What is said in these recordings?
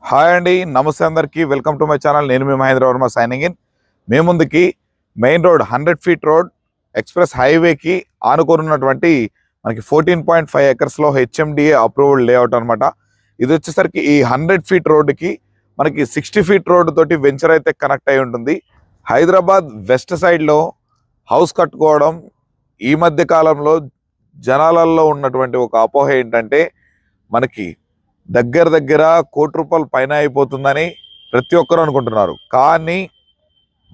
Hi అండి, నమస్తే అందరికీ. Welcome to my channel. నేను మీ మహేంద్ర వర్మ సైనింగ్ ఇన్. మేము ముందుకి main road 100 feet road express హైవేకి ఆనుకోనున్నటువంటి మనకి 14.5 ఎకర్స్లో హెచ్ఎండిఏ అప్రూవ్డ్ లేఅవుట్ అనమాట. ఇది వచ్చేసరికి ఈ 100 ఫీట్ రోడ్డుకి మనకి 60 ఫీట్ రోడ్డు తోటి వెంచర్ అయితే కనెక్ట్ అయి ఉంటుంది. హైదరాబాద్ వెస్ట్ సైడ్లో హౌస్ కట్టుకోవడం ఈ మధ్య కాలంలో జనాలలో ఉన్నటువంటి ఒక అపోహ ఏంటంటే మనకి దగ్గర ₹1 కోటి పైన అయిపోతుందని ప్రతి ఒక్కరు అనుకుంటున్నారు. కానీ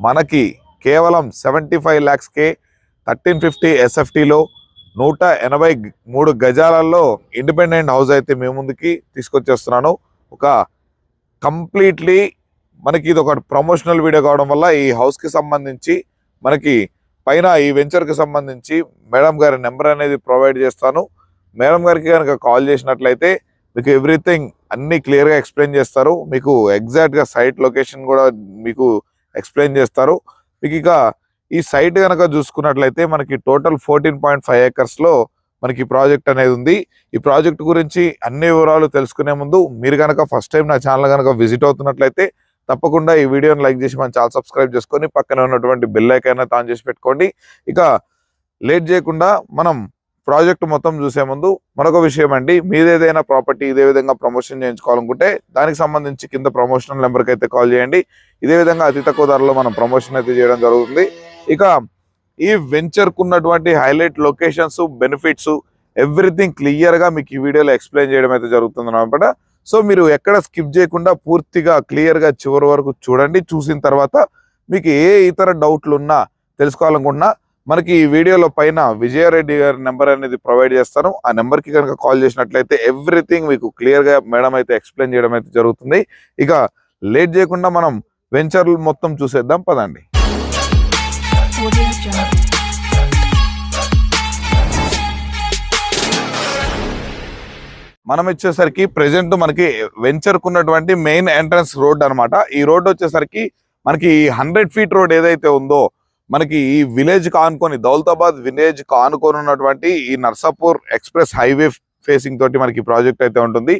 మనకి కేవలం 75 lakhsకే 1350 SFTలో 183 గజాలలో ఇండిపెండెంట్ హౌస్ అయితే మేము ముందుకి తీసుకొచ్చేస్తున్నాను. ఒక కంప్లీట్లీ మనకి ఇది ఒక ప్రమోషనల్ వీడియో కావడం వల్ల ఈ హౌస్కి సంబంధించి మనకి పైన ఈ వెంచర్కి సంబంధించి మేడం గారి నెంబర్ అనేది ప్రొవైడ్ చేస్తాను. మేడం గారికి కనుక కాల్ చేసినట్లయితే మీకు ఎవ్రీథింగ్ అన్నీ క్లియర్గా ఎక్స్ప్లెయిన్ చేస్తారు. మీకు ఎగ్జాక్ట్గా సైట్ లొకేషన్ కూడా మీకు ఎక్స్ప్లెయిన్ చేస్తారు. మీకు ఇక ఈ సైట్ కనుక చూసుకున్నట్లయితే మనకి టోటల్ 14.5 ఎకర్స్లో మనకి ప్రాజెక్ట్ అనేది ఉంది. ఈ ప్రాజెక్ట్ గురించి అన్ని వివరాలు తెలుసుకునే ముందు మీరు కనుక ఫస్ట్ టైం నా ఛానల్ కనుక విజిట్ అవుతున్నట్లయితే తప్పకుండా ఈ వీడియోని లైక్ చేసి మన ఛానల్ సబ్స్క్రైబ్ చేసుకొని పక్కనే ఉన్నటువంటి బెల్ ఐకాన్ ఆన్ చేసి పెట్టుకోండి. ఇక లేట్ చేయకుండా మనం ప్రాజెక్ట్ మొత్తం చూసే ముందు మరొక విషయం అండి, మీదేదైనా ప్రాపర్టీ ఇదే విధంగా ప్రమోషన్ చేయించుకోవాలనుకుంటే దానికి సంబంధించి కింద ప్రమోషనల్ నెంబర్కి అయితే కాల్ చేయండి. ఇదే విధంగా అతి తక్కువ ధరలో మనం ప్రమోషన్ అయితే చేయడం జరుగుతుంది. ఇక ఈ వెంచర్కు ఉన్నటువంటి హైలైట్ లొకేషన్స్, బెనిఫిట్స్ ఎవ్రీథింగ్ క్లియర్గా మీకు ఈ వీడియోలో ఎక్స్ప్లెయిన్ చేయడం అయితే జరుగుతుంది అనమాట. సో మీరు ఎక్కడ స్కిప్ చేయకుండా పూర్తిగా క్లియర్గా చివరి వరకు చూడండి. చూసిన తర్వాత మీకు ఏ ఇతర డౌట్లు ఉన్నా తెలుసుకోవాలనుకున్నా మనకి ఈ వీడియోలో పైన విజయారెడ్డి గారి నెంబర్ అనేది ప్రొవైడ్ చేస్తాను. ఆ నెంబర్కి కనుక కాల్ చేసినట్లయితే ఎవ్రీథింగ్ మీకు క్లియర్గా మేడం అయితే ఎక్స్ప్లెయిన్ చేయడం అయితే జరుగుతుంది. ఇక లేట్ చేయకుండా మనం వెంచర్లు మొత్తం చూసేద్దాం పదండి. మనం వచ్చేసరికి ప్రెజెంట్ మనకి వెంచర్కు ఉన్నటువంటి మెయిన్ ఎంట్రన్స్ రోడ్ అనమాట. ఈ రోడ్ వచ్చేసరికి మనకి 100 ఫీట్ రోడ్ ఏదైతే ఉందో మనకి ఈ విలేజ్ కానుకొని దౌలతాబాద్ విలేజ్ కానుకొని ఉన్నటువంటి ఈ నర్సాపూర్ ఎక్స్ప్రెస్ హైవే ఫేసింగ్ తోటి మనకి ప్రాజెక్ట్ అయితే ఉంటుంది.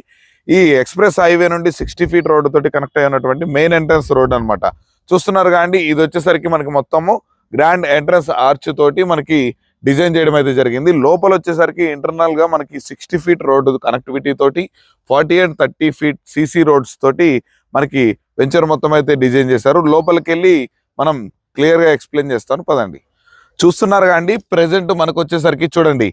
ఈ ఎక్స్ప్రెస్ హైవే నుండి 60 ఫీట్ రోడ్ తోటి కనెక్ట్ అయి ఉన్నటువంటి మెయిన్ ఎంట్రన్స్ రోడ్ అనమాట. చూస్తున్నారు కానీ ఇది వచ్చేసరికి మనకి మొత్తము గ్రాండ్ ఎంట్రన్స్ ఆర్చ్ తోటి మనకి డిజైన్ చేయడం అయితే జరిగింది. లోపల వచ్చేసరికి ఇంటర్నల్ గా మనకి 60 ఫీట్ రోడ్ కనెక్టివిటీ తోటి 40 and 30 ఫీట్ సిసి రోడ్స్ తోటి మనకి వెంచర్ మొత్తం అయితే డిజైన్ చేశారు. లోపలికి వెళ్ళి మనం క్లియర్ గా ఎక్స్ప్లెయిన్ చేస్తాను పదండి. చూస్తున్నారు కానీ ప్రెసెంట్ మనకు వచ్చేసరికి చూడండి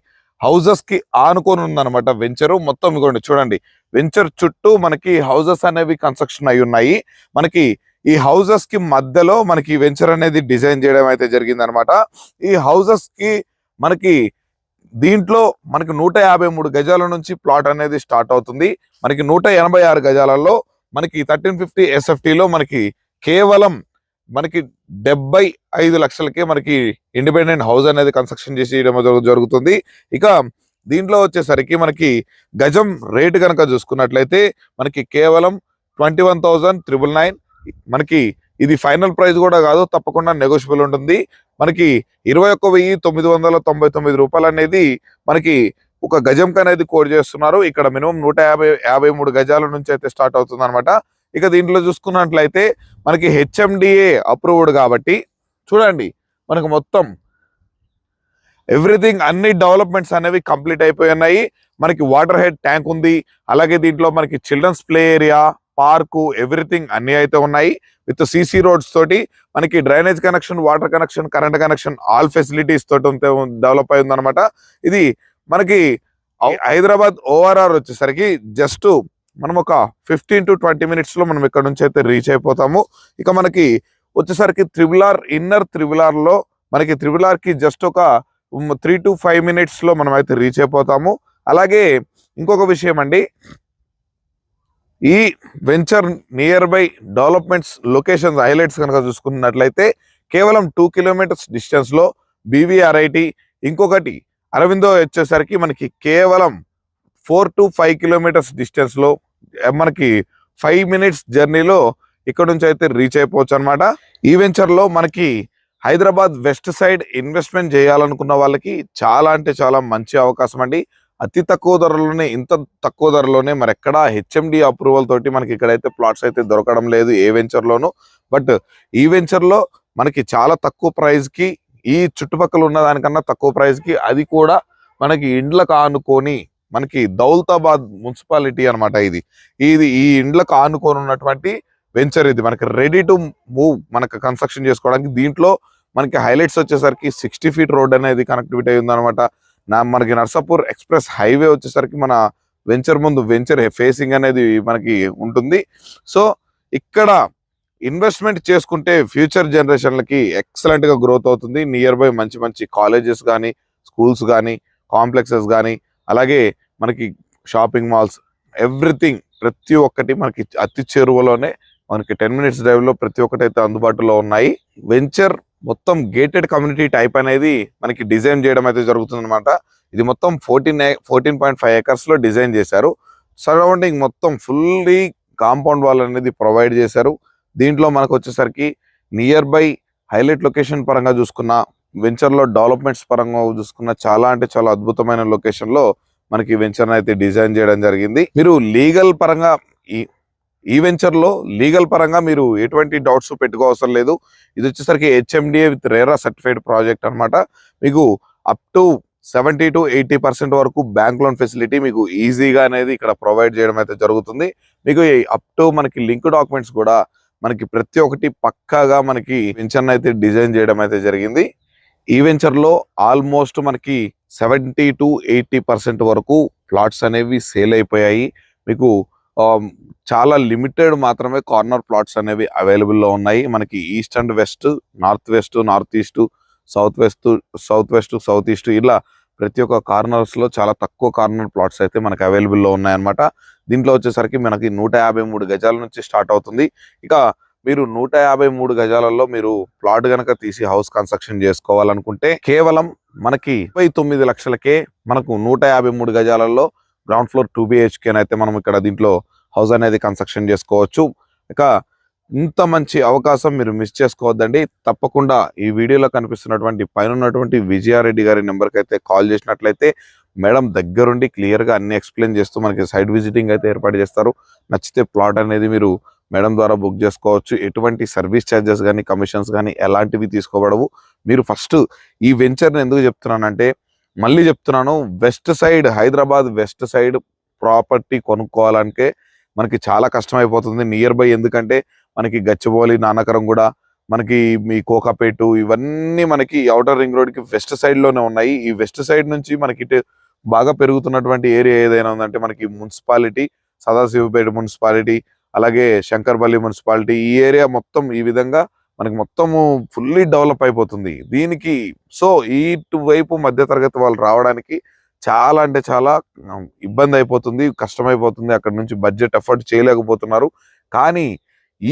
హౌజెస్ కి ఆనుకొని ఉందన్నమాట వెంచర్ మొత్తం. ఇదిగోండి చూడండి, వెంచర్ చుట్టూ మనకి హౌజెస్ అనేవి కన్స్ట్రక్షన్ అయి ఉన్నాయి. మనకి ఈ హౌజెస్ కి మధ్యలో మనకి వెంచర్ అనేది డిజైన్ చేయడం అయితే జరిగింది అనమాట. ఈ హౌజెస్ కి మనకి దీంట్లో మనకి 153 గజాల నుంచి ప్లాట్ అనేది స్టార్ట్ అవుతుంది. మనకి 186 గజాలలో మనకి 1350 SFTలో మనకి కేవలం మనకి 75 లక్షలకే మనకి ఇండిపెండెంట్ హౌస్ అనేది కన్స్ట్రక్షన్ చేసి జరుగుతుంది. ఇక దీంట్లో వచ్చేసరికి మనకి గజం రేటు కనుక చూసుకున్నట్లయితే మనకి కేవలం 21,999. మనకి ఇది ఫైనల్ ప్రైస్ కూడా కాదు, తప్పకుండా నెగోషియబుల్ ఉంటుంది. మనకి 21,999 రూపాయలు అనేది మనకి ఒక గజంకి అనేది కోడ్ చేస్తున్నారు. ఇక్కడ మినిమం 153 గజాల నుంచి అయితే స్టార్ట్ అవుతుంది అనమాట. ఇక దీంట్లో చూసుకున్నట్లయితే మనకి హెచ్ఎండిఏ అప్రూవ్డ్ కాబట్టి చూడండి మనకు మొత్తం ఎవ్రీథింగ్ అన్ని డెవలప్మెంట్స్ అనేవి కంప్లీట్ అయిపోయి ఉన్నాయి. మనకి వాటర్ హెడ్ ట్యాంక్ ఉంది, అలాగే దీంట్లో మనకి childrens play area, park, everything అన్ని అయితే ఉన్నాయి. విత్ సిసి రోడ్స్ తోటి మనకి drainage connection, water connection, current connection, all facilities తోటి డెవలప్ అయింది అనమాట. ఇది మనకి హైదరాబాద్ ఓఆర్ఆర్ వచ్చేసరికి జస్ట్ మనం ఒక 15 to 20 minutes లో మనం ఇక్కడ నుంచి అయితే రీచ్ అయిపోతాము. ఇక మనకి వచ్చేసరికి త్రిబుల్ ఇన్నర్ త్రిబుల్ లో మనకి త్రిబుల్ కి జస్ట్ ఒక 3 to 5 minutes లో మనం అయితే రీచ్ అయిపోతాము. అలాగే ఇంకొక విషయం అండి, ఈ venture near by developments locations highlights కనుక చూసుకున్నట్లయితే కేవలం 2 kilometers డిస్టెన్స్ లో BVRIT, ఇంకొకటి అరవిందో వచ్చేసరికి మనకి కేవలం 4 to 5 kilometers డిస్టెన్స్ లో మనకి 5 minutes జర్నీలో ఇక్కడ నుంచి అయితే రీచ్ అయిపోవచ్చు అనమాట. ఈ వెంచర్ లో మనకి హైదరాబాద్ వెస్ట్ సైడ్ ఇన్వెస్ట్మెంట్ చేయాలనుకున్న వాళ్ళకి చాలా అంటే చాలా మంచి అవకాశం అండి. అతి తక్కువ ధరలోనే, ఇంత తక్కువ ధరలోనే మరి ఎక్కడ హెచ్ఎండి అప్రూవల్ తోటి మనకి ఇక్కడైతే ప్లాట్స్ అయితే దొరకడం లేదు ఏ వెంచర్లోను. బట్ ఈ వెంచర్లో మనకి చాలా తక్కువ ప్రైస్కి, ఈ చుట్టుపక్కల ఉన్న దానికన్నా తక్కువ ప్రైస్కి, అది కూడా మనకి ఇండ్లకు ఆనుకొని, మనకి దౌలతాబాద్ మున్సిపాలిటీ అనమాట ఇది ఈ ఇండ్లకు ఆనుకొని ఉన్నటువంటి వెంచర్. ఇది మనకి రెడీ టు మూవ్, మనకి కన్స్ట్రక్షన్ చేసుకోవడానికి. దీంట్లో మనకి హైలైట్స్ వచ్చేసరికి 60 ఫీట్ రోడ్ అనేది కనెక్టివిటీ ఉందన్నమాట. మనకి నర్సాపూర్ ఎక్స్ప్రెస్ హైవే వచ్చేసరికి మన వెంచర్ ముందు వెంచర్ ఫేసింగ్ అనేది మనకి ఉంటుంది. సో ఇక్కడ ఇన్వెస్ట్మెంట్ చేసుకుంటే ఫ్యూచర్ జనరేషన్లకి ఎక్సలెంట్ గా గ్రోత్ అవుతుంది. నియర్ బై మంచి మంచి కాలేజెస్ కానీ, స్కూల్స్ కానీ, కాంప్లెక్సెస్ కానీ, అలాగే మనకి షాపింగ్ మాల్స్, ఎవ్రీథింగ్ ప్రతి ఒక్కటి మనకి అతి చేరువలోనే, మనకి 10 మినిట్స్ డ్రైవ్ లో ప్రతి ఒక్కటి అయితే అందుబాటులో ఉన్నాయి. వెంచర్ మొత్తం గేటెడ్ కమ్యూనిటీ టైప్ అనేది మనకి డిజైన్ చేయడం అయితే జరుగుతుంది అనమాట. ఇది మొత్తం 14.5 ఎకర్స్ లో డిజైన్ చేశారు. సరౌండింగ్ మొత్తం ఫుల్లీ కాంపౌండ్ వాల్ అనేది ప్రొవైడ్ చేశారు. దీంట్లో మనకు వచ్చేసరికి నియర్ బై హైలైట్ లొకేషన్ పరంగా చూసుకున్న, వెంచర్ లో డెవలప్మెంట్స్ పరంగా చూసుకున్న, చాలా అంటే చాలా అద్భుతమైన లొకేషన్ లో మనకి వెంచర్ అయితే డిజైన్ చేయడం జరిగింది. మీరు లీగల్ పరంగా ఈ వెంచర్ లో లీగల్ పరంగా మీరు ఎటువంటి డౌట్స్ పెట్టుకోవసరం లేదు. ఇది వచ్చేసరికి HMDA with RERA certified project అనమాట. మీకు అప్ టు 70 to 80% వరకు బ్యాంక్ లోన్ ఫెసిలిటీ మీకు ఈజీగా అనేది ఇక్కడ ప్రొవైడ్ చేయడం అయితే జరుగుతుంది. మీకు అప్ టు మనకి లింక్ డాక్యుమెంట్స్ కూడా మనకి ప్రతి ఒక్కటి పక్కాగా మనకి వెంచర్ అయితే డిజైన్ చేయడం అయితే జరిగింది. ఈ వెంచర్ లో ఆల్మోస్ట్ మనకి 70 to 80% వరకు ప్లాట్స్ అనేవి సేల్ అయిపోయాయి. మీకు చాలా లిమిటెడ్ మాత్రమే కార్నర్ ప్లాట్స్ అనేవి అవైలబుల్ లో ఉన్నాయి. మనకి east and west, north west, north east, south west, south east, ఇలా ప్రతి ఒక్క కార్నర్స్ లో చాలా తక్కువ కార్నర్ ప్లాట్స్ అయితే మనకి అవైలబుల్ లో ఉన్నాయన్నమాట. దీంట్లో వచ్చేసరికి మనకి 153 గజాల నుంచి స్టార్ట్ అవుతుంది. ఇక మీరు 153 గజాలలో మీరు ప్లాట్ గనక తీసి హౌస్ కన్స్ట్రక్షన్ చేసుకోవాలనుకుంటే కేవలం మనకి 29 లక్షలకే మనకు 153 గజాలలో గ్రౌండ్ ఫ్లోర్ 2 BHK అయితే మనం ఇక్కడ దీంట్లో హౌస్ అనేది కన్స్ట్రక్షన్ చేసుకోవచ్చు. ఇక ఇంత మంచి అవకాశం మీరు మిస్ చేసుకోవద్దండి. తప్పకుండా ఈ వీడియోలో కనిపిస్తున్నటువంటి పైన ఉన్నటువంటి విజయారెడ్డి గారి నెంబర్కి అయితే కాల్ చేసినట్లయితే మేడం దగ్గరుండి క్లియర్ గా అన్ని ఎక్స్ప్లెయిన్ చేస్తూ మనకి సైడ్ విజిటింగ్ అయితే ఏర్పాటు చేస్తారు. నచ్చితే ప్లాట్ అనేది మీరు మేడం ద్వారా బుక్ చేసుకోవచ్చు. ఎటువంటి సర్వీస్ ఛార్జెస్ కానీ, కమిషన్స్ కానీ ఎలాంటివి తీసుకోబడవు. మీరు ఫస్ట్ ఈ వెంచర్ని ఎందుకు చెప్తున్నానంటే, మళ్ళీ చెప్తున్నాను, west side, Hyderabad west side property కొనుక్కోవాలంటే మనకి చాలా కష్టం అయిపోతుంది నియర్ బై. ఎందుకంటే మనకి గచ్చిబౌలి, నానకరం కూడా, మనకి మీ కోకాపేటు, ఇవన్నీ మనకి ఔటర్ రింగ్ రోడ్ కి వెస్ట్ సైడ్ లోనే ఉన్నాయి. ఈ వెస్ట్ సైడ్ నుంచి మనకి ఇటు బాగా పెరుగుతున్నటువంటి ఏరియా ఏదైనా ఉందంటే మనకి మున్సిపాలిటీ, సదాశివపేట మున్సిపాలిటీ, అలాగే శంకర్పల్లి మున్సిపాలిటీ, ఈ ఏరియా మొత్తం ఈ విధంగా మనకి మొత్తము ఫుల్లీ డెవలప్ అయిపోతుంది దీనికి. సో ఇటువైపు మధ్యతరగతి వాళ్ళు రావడానికి చాలా అంటే చాలా ఇబ్బంది అయిపోతుంది, కష్టమైపోతుంది. అక్కడ నుంచి బడ్జెట్ ఎఫర్ట్ చేయలేకపోతున్నారు. కానీ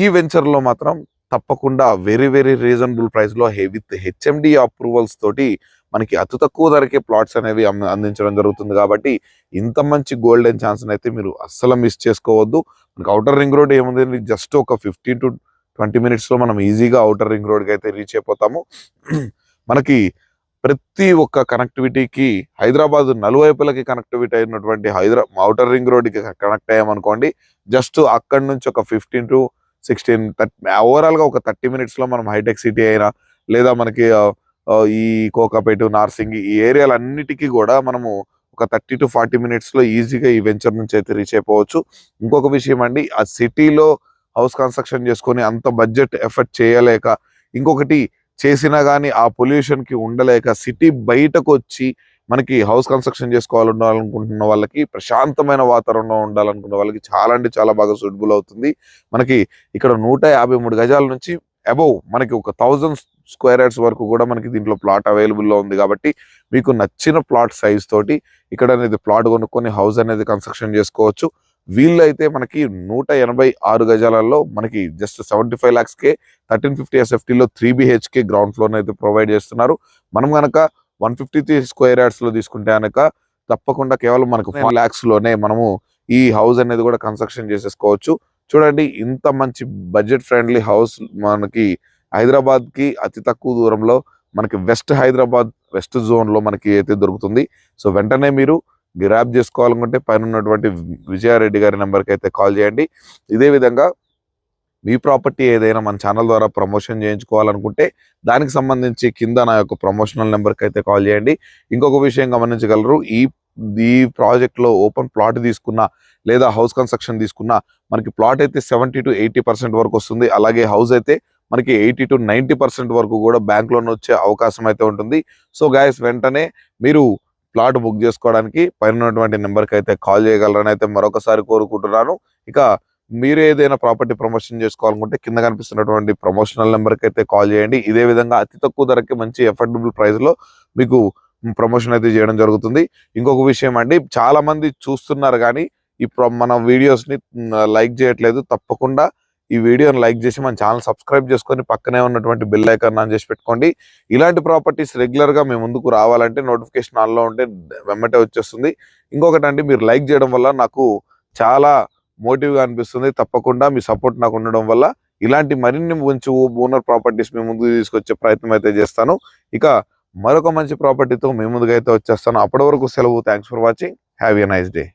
ఈ వెంచర్ లో మాత్రం తప్పకుండా వెరీ వెరీ రీజనబుల్ ప్రైస్ లో విత్ హెచ్ఎండి అప్రూవల్స్ తోటి మనకి అతి తక్కువ ధరకే ప్లాట్స్ అనేవి అందించడం జరుగుతుంది. కాబట్టి ఇంత మంచి గోల్డెన్ ఛాన్స్ అయితే మీరు అస్సలు మిస్ చేసుకోవద్దు. మనకి ఔటర్ రింగ్ రోడ్ ఏముంది, జస్ట్ ఒక 15 to 20 మినిట్స్ లో మనం ఈజీగా ఔటర్ రింగ్ రోడ్ కి అయితే రీచ్ అయిపోతాము. మనకి ప్రతి ఒక్క కనెక్టివిటీకి హైదరాబాద్ నలువైపులకి కనెక్టివిటీ అయినటువంటి ఔటర్ రింగ్ రోడ్ కి కనెక్ట్ అయ్యామనుకోండి, జస్ట్ అక్కడి నుంచి ఒక 15 to 16 ఓవరాల్ గా ఒక 30 మినిట్స్ లో మనం హైటెక్ సిటీ అయినా, లేదా మనకి ఈ కోకాపేట, నార్సింగ్, ఈ ఏరియాలన్నిటికీ కూడా మనము ఒక 30 to 40 మినిట్స్ లో ఈజీగా ఈ వెంచర్ నుంచి అయితే రీచ్ అయిపోవచ్చు. ఇంకొక విషయం అండి, ఆ సిటీలో హౌస్ కన్స్ట్రక్షన్ చేసుకొని అంత బడ్జెట్ ఎఫర్ట్ చేయలేక, ఇంకొకటి చేసినా కానీ ఆ పొల్యూషన్ కి ఉండలేక, సిటీ బయటకు వచ్చి మనకి హౌస్ కన్స్ట్రక్షన్ చేసుకోవాలనుకుంటున్న వాళ్ళకి, ప్రశాంతమైన వాతావరణంలో ఉండాలనుకున్న వాళ్ళకి చాలా అంటే చాలా బాగా సూటబుల్ అవుతుంది. మనకి ఇక్కడ 153 గజాల నుంచి అబౌవ్ మనకి ఒక 1000 స్క్వేర్ యార్డ్స్ వరకు కూడా మనకి దీంట్లో ప్లాట్ అవైలబుల్లో ఉంది. కాబట్టి మీకు నచ్చిన ప్లాట్ సైజ్ తోటి ఇక్కడ అనేది ప్లాట్ కొనుక్కొని హౌస్ అనేది కన్స్ట్రక్షన్ చేసుకోవచ్చు. వీళ్ళు అయితే మనకి 186 గజాలలో మనకి జస్ట్ 75 lakhsకే 1350 SFT లో 3 BHK గ్రౌండ్ ఫ్లోర్ అయితే ప్రొవైడ్ చేస్తున్నారు. మనం కనుక 153 స్క్వేర్ యార్డ్స్ లో తీసుకుంటే కనుక తప్పకుండా కేవలం మనకు 4 lakhs లోనే మనము ఈ హౌస్ అనేది కూడా కన్స్ట్రక్షన్ చేసేసుకోవచ్చు. చూడండి, ఇంత మంచి బడ్జెట్ ఫ్రెండ్లీ హౌస్ మనకి హైదరాబాద్ కి అతి తక్కువ దూరంలో మనకి వెస్ట్ హైదరాబాద్ వెస్ట్ జోన్ లో మనకి అయితే దొరుకుతుంది. సో వెంటనే మీరు గ్రాప్ చేసుకోవాలనుకుంటే పైన ఉన్నటువంటి విజయారెడ్డి గారి నెంబర్కి అయితే కాల్ చేయండి. ఇదే విధంగా మీ ప్రాపర్టీ ఏదైనా మన ఛానల్ ద్వారా ప్రమోషన్ చేయించుకోవాలనుకుంటే దానికి సంబంధించి కింద నా యొక్క ప్రమోషనల్ నెంబర్కి అయితే కాల్ చేయండి. ఇంకొక విషయం గమనించగలరు, ఈ ప్రాజెక్ట్లో ఓపెన్ ప్లాట్ తీసుకున్నా లేదా హౌస్ కన్స్ట్రక్షన్ తీసుకున్నా మనకి ప్లాట్ అయితే 70 to 80% వరకు వస్తుంది. అలాగే హౌస్ అయితే మనకి 80 to 90% వరకు కూడా బ్యాంక్ లోన్ వచ్చే అవకాశం అయితే ఉంటుంది. సో గైస్, వెంటనే మీరు ప్లాట్ బుక్ చేసుకోవడానికి పైన ఉన్నటువంటి నెంబర్కి అయితే కాల్ చేయగలరని అయితే మరొకసారి కోరుకుంటున్నాను. ఇక మీరు ఏదైనా ప్రాపర్టీ ప్రమోషన్ చేసుకోవాలనుకుంటే కింద కనిపిస్తున్నటువంటి ప్రమోషనల్ నెంబర్కి అయితే కాల్ చేయండి. ఇదే విధంగా అతి తక్కువ ధరకి మంచి ఎఫర్డబుల్ ప్రైస్లో మీకు ప్రమోషన్ అయితే చేయడం జరుగుతుంది. ఇంకొక విషయం అండి, చాలా మంది చూస్తున్నారు కానీ మన వీడియోస్ని లైక్ చేయట్లేదు. తప్పకుండా ఈ వీడియోని లైక్ చేసి మన ఛానల్ సబ్స్క్రైబ్ చేసుకొని పక్కనే ఉన్నటువంటి బెల్ ఐకాన్ ఆన్ చేసి పెట్టుకోండి. ఇలాంటి ప్రాపర్టీస్ రెగ్యులర్గా మేము ముందుకు రావాలంటే నోటిఫికేషన్ ఆన్లో ఉంటే వెంబటే వచ్చేస్తుంది. ఇంకొకటి అండి, మీరు లైక్ చేయడం వల్ల నాకు చాలా మోటివ్గా అనిపిస్తుంది. తప్పకుండా మీ సపోర్ట్ నాకు ఉండడం వల్ల ఇలాంటి మరిన్ని మంచి ఓనర్ ప్రాపర్టీస్ మీ ముందుకు తీసుకొచ్చే ప్రయత్నం అయితే చేస్తాను. ఇక మరొక మంచి ప్రాపర్టీతో మీ ముందుకు అయితే వచ్చేస్తాను. అప్పటి వరకు సెలవు. Thanks for watching. Have a nice day.